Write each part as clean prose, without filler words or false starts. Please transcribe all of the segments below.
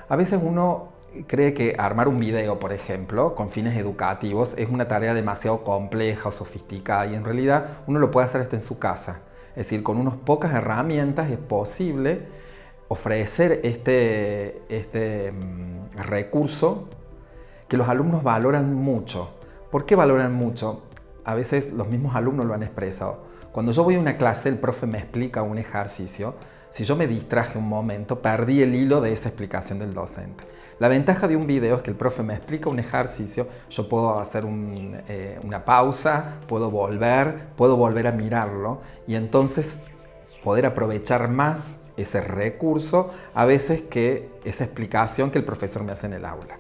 A veces uno cree que armar un video, por ejemplo, con fines educativos, es una tarea demasiado compleja o sofisticada y en realidad uno lo puede hacer hasta en su casa. Es decir, con unas pocas herramientas es posible ofrecer este recurso que los alumnos valoran mucho. ¿Por qué valoran mucho? A veces los mismos alumnos lo han expresado. Cuando yo voy a una clase, el profe me explica un ejercicio. Si yo me distraje un momento, perdí el hilo de esa explicación del docente. La ventaja de un video es que el profe me explica un ejercicio, yo puedo hacer una pausa, puedo volver a mirarlo y entonces poder aprovechar más ese recurso a veces que esa explicación que el profesor me hace en el aula.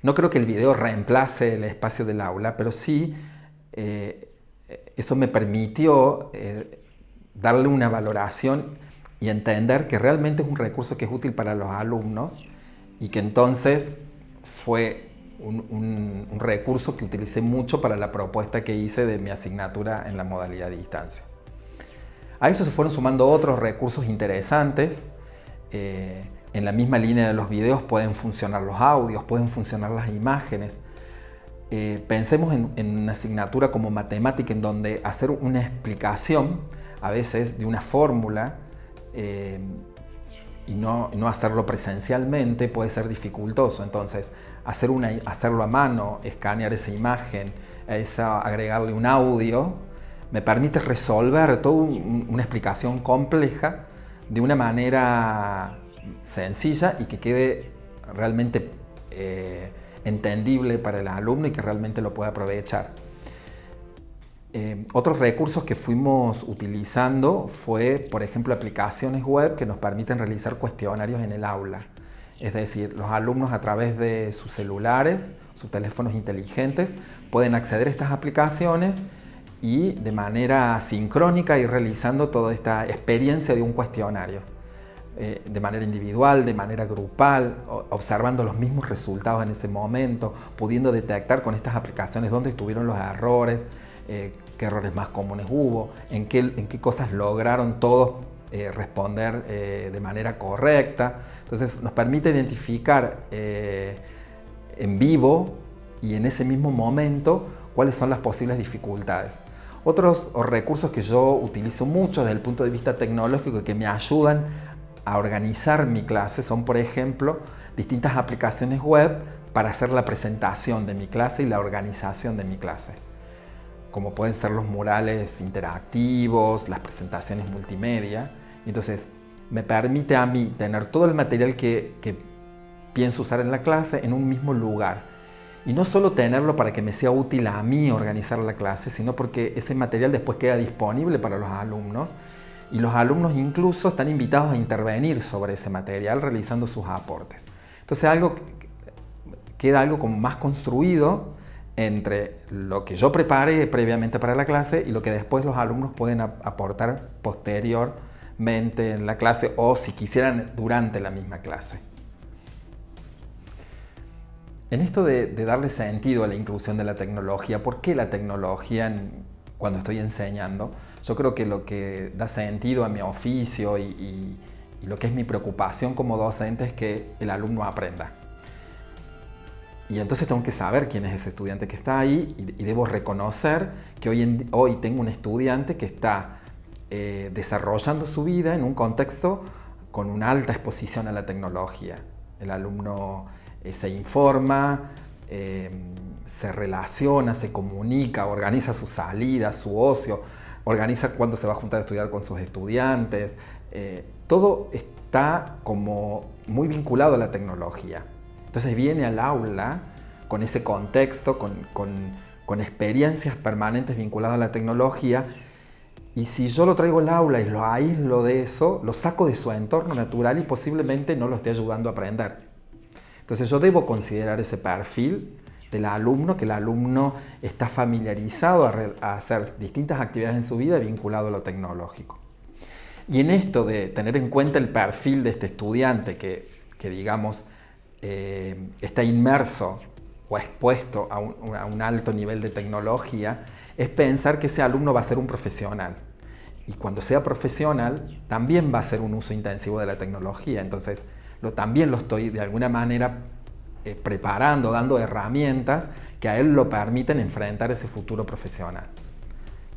No creo que el video reemplace el espacio del aula, pero sí eso me permitió darle una valoración y entender que realmente es un recurso que es útil para los alumnos y que entonces fue un recurso que utilicé mucho para la propuesta que hice de mi asignatura en la modalidad de distancia. A eso se fueron sumando otros recursos interesantes. En la misma línea de los videos pueden funcionar los audios, pueden funcionar las imágenes. Pensemos en una asignatura como matemática en donde hacer una explicación a veces de una fórmula y no hacerlo presencialmente puede ser dificultoso. Entonces, hacerlo a mano, escanear esa imagen, agregarle un audio, me permite resolver toda una explicación compleja de una manera sencilla y que quede realmente entendible para el alumno y que realmente lo pueda aprovechar. Otros recursos que fuimos utilizando fue, por ejemplo, aplicaciones web que nos permiten realizar cuestionarios en el aula. Es decir, los alumnos a través de sus celulares, sus teléfonos inteligentes, pueden acceder a estas aplicaciones y de manera sincrónica ir realizando toda esta experiencia de un cuestionario. De manera individual, de manera grupal, observando los mismos resultados en ese momento, pudiendo detectar con estas aplicaciones dónde estuvieron los errores, qué errores más comunes hubo, en qué cosas lograron todos responder de manera correcta. Entonces nos permite identificar en vivo y en ese mismo momento cuáles son las posibles dificultades. Otros recursos que yo utilizo mucho desde el punto de vista tecnológico que me ayudan a organizar mi clase son, por ejemplo, distintas aplicaciones web para hacer la presentación de mi clase y la organización de mi clase, como pueden ser los murales interactivos, las presentaciones multimedia. Entonces, me permite a mí tener todo el material que pienso usar en la clase en un mismo lugar. Y no solo tenerlo para que me sea útil a mí organizar la clase, sino porque ese material después queda disponible para los alumnos y los alumnos incluso están invitados a intervenir sobre ese material realizando sus aportes. Entonces queda algo como más construido entre lo que yo preparé previamente para la clase y lo que después los alumnos pueden aportar posteriormente en la clase o si quisieran durante la misma clase. En esto de darle sentido a la inclusión de la tecnología, ¿por qué la tecnología cuando estoy enseñando? Yo creo que lo que da sentido a mi oficio y lo que es mi preocupación como docente es que el alumno aprenda. Y entonces tengo que saber quién es ese estudiante que está ahí y debo reconocer que hoy tengo un estudiante que está desarrollando su vida en un contexto con una alta exposición a la tecnología. El alumno se informa, se relaciona, se comunica, organiza sus salidas, su ocio, organiza cuándo se va a juntar a estudiar con sus estudiantes. Todo está como muy vinculado a la tecnología. Entonces viene al aula con ese contexto, con experiencias permanentes vinculadas a la tecnología, y si yo lo traigo al aula y lo aíslo de eso, lo saco de su entorno natural y posiblemente no lo esté ayudando a aprender. Entonces yo debo considerar ese perfil del alumno, que el alumno está familiarizado a hacer distintas actividades en su vida vinculado a lo tecnológico. Y en esto de tener en cuenta el perfil de este estudiante que digamos, está inmerso o expuesto a un alto nivel de tecnología, es pensar que ese alumno va a ser un profesional. Y cuando sea profesional, también va a hacer un uso intensivo de la tecnología. Entonces, también lo estoy de alguna manera preparando, dando herramientas que a él lo permiten enfrentar ese futuro profesional.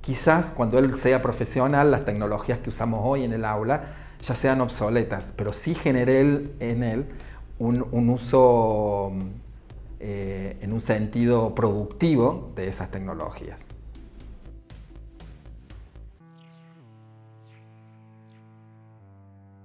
Quizás cuando él sea profesional, las tecnologías que usamos hoy en el aula ya sean obsoletas, pero sí genere en él un uso en un sentido productivo de esas tecnologías.